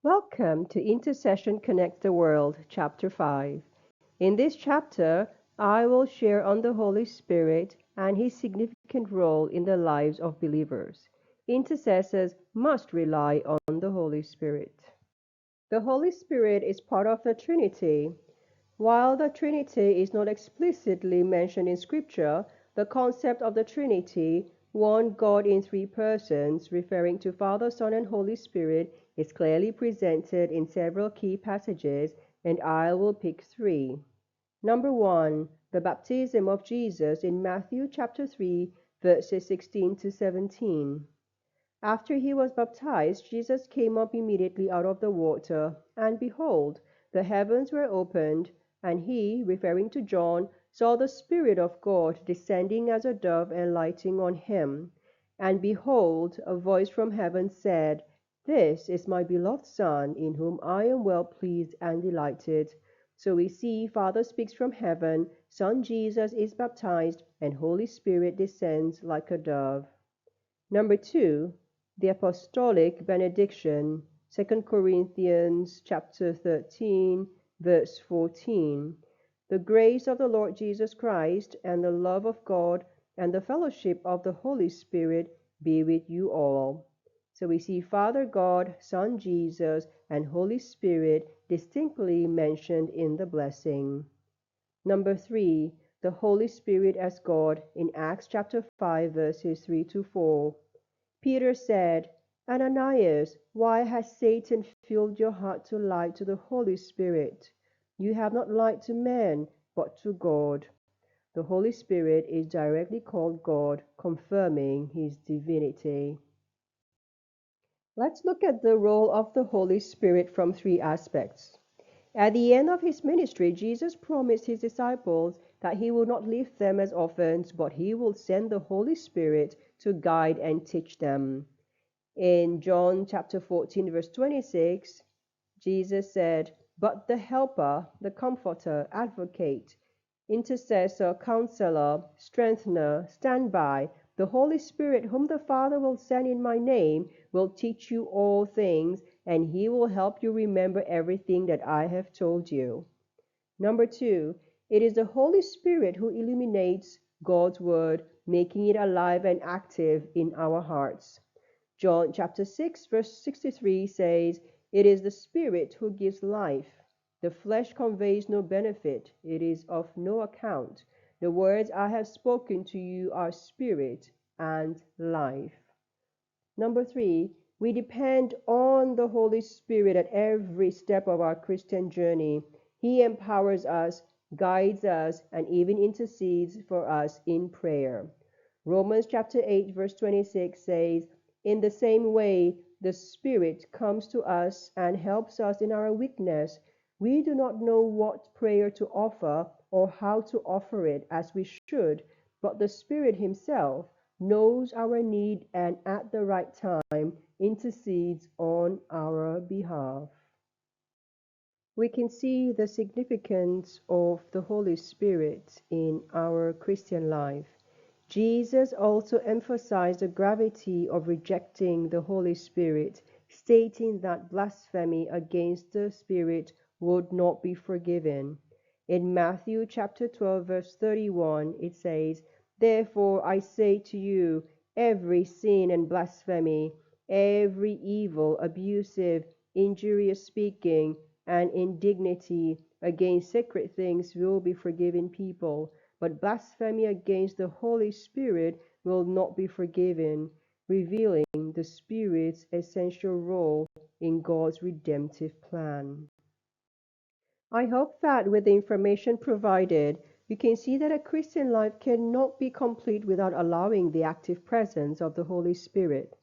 Welcome to Intercession Connects the World, Chapter 5. In this chapter, I will share on the Holy Spirit and his significant role in the lives of believers. Intercessors must rely on the Holy Spirit. The Holy Spirit is part of the Trinity. While the Trinity is not explicitly mentioned in Scripture, the concept of the Trinity, one God in three persons, referring to Father, Son, and Holy Spirit, is clearly presented in several key passages, and I will pick three. Number one, the baptism of Jesus in Matthew chapter 3, verses 16 to 17. After he was baptized, Jesus came up immediately out of the water, and behold, the heavens were opened, and he, referring to John, saw the Spirit of God descending as a dove and lighting on him. And behold, a voice from heaven said, "This is my beloved Son, in whom I am well pleased and delighted." So we see Father speaks from heaven, Son Jesus is baptized, and Holy Spirit descends like a dove. Number two, the apostolic benediction, 2 Corinthians chapter 13, verse 14. The grace of the Lord Jesus Christ and the love of God and the fellowship of the Holy Spirit be with you all. So we see Father God, Son Jesus, and Holy Spirit distinctly mentioned in the blessing. Number three, the Holy Spirit as God in Acts chapter 5, verses 3 to 4. Peter said, "Ananias, why has Satan filled your heart to lie to the Holy Spirit? You have not lied to men, but to God." The Holy Spirit is directly called God, confirming his divinity. Let's look at the role of the Holy Spirit from three aspects. At the end of his ministry, Jesus promised his disciples that he will not leave them as orphans, but he will send the Holy Spirit to guide and teach them. In John chapter 14, verse 26, Jesus said, "But the Helper, the Comforter, Advocate, Intercessor, Counselor, Strengthener, Standby, the Holy Spirit, whom the Father will send in my name, will teach you all things, and he will help you remember everything that I have told you." Number two, it is the Holy Spirit who illuminates God's Word, making it alive and active in our hearts. John chapter 6, verse 63 says, "It is the Spirit who gives life. The flesh conveys no benefit. It is of no account. The words I have spoken to you are spirit and life." Number three, we depend on the Holy Spirit at every step of our Christian journey. He empowers us, guides us, and even intercedes for us in prayer. Romans chapter 8, verse 26 says, "In the same way, the Spirit comes to us and helps us in our weakness. We do not know what prayer to offer or how to offer it as we should, but the Spirit Himself knows our need and at the right time intercedes on our behalf." We can see the significance of the Holy Spirit in our Christian life. Jesus also emphasized the gravity of rejecting the Holy Spirit, stating that blasphemy against the Spirit would not be forgiven. In Matthew chapter 12, verse 31, it says, "Therefore I say to you, every sin and blasphemy, every evil, abusive, injurious speaking, and indignity against sacred things will be forgiven people, but blasphemy against the Holy Spirit will not be forgiven," revealing the Spirit's essential role in God's redemptive plan. I hope that with the information provided, you can see that a Christian life cannot be complete without allowing the active presence of the Holy Spirit.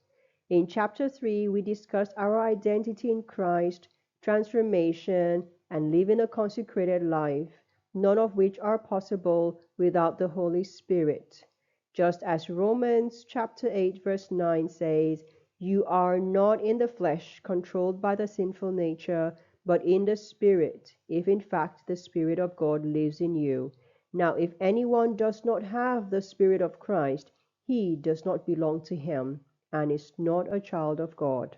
In chapter 3, we discussed our identity in Christ, transformation, and living a consecrated life, none of which are possible without the Holy Spirit. Just as Romans chapter 8, verse 9 says, "You are not in the flesh, controlled by the sinful nature, but in the Spirit, if in fact the Spirit of God lives in you. Now, if anyone does not have the Spirit of Christ, he does not belong to him and is not a child of God."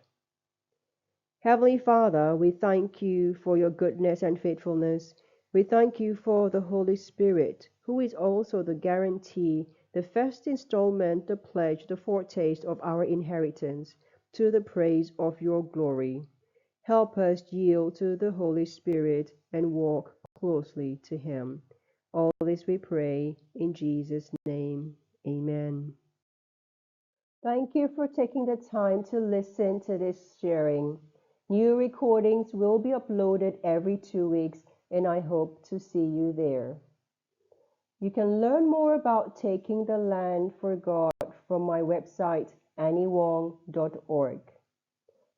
Heavenly Father, we thank you for your goodness and faithfulness. We thank you for the Holy Spirit, who is also the guarantee, the first installment, the pledge, the foretaste of our inheritance, to the praise of your glory. Help us yield to the Holy Spirit and walk closely to him. All this we pray in Jesus' name. Amen. Thank you for taking the time to listen to this sharing. New recordings will be uploaded every 2 weeks, and I hope to see you there. You can learn more about taking the land for God from my website, anniewong.org.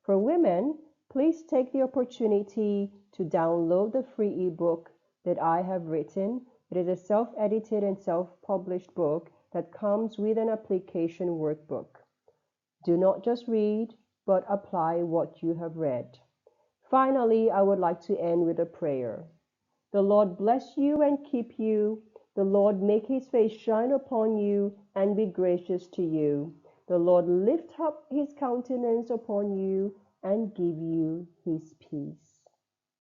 For women, please take the opportunity to download the free ebook that I have written. It is a self-edited and self-published book that comes with an application workbook. Do not just read, but apply what you have read. Finally, I would like to end with a prayer. The Lord bless you and keep you. The Lord make his face shine upon you and be gracious to you. The Lord lift up his countenance upon you and give you his peace.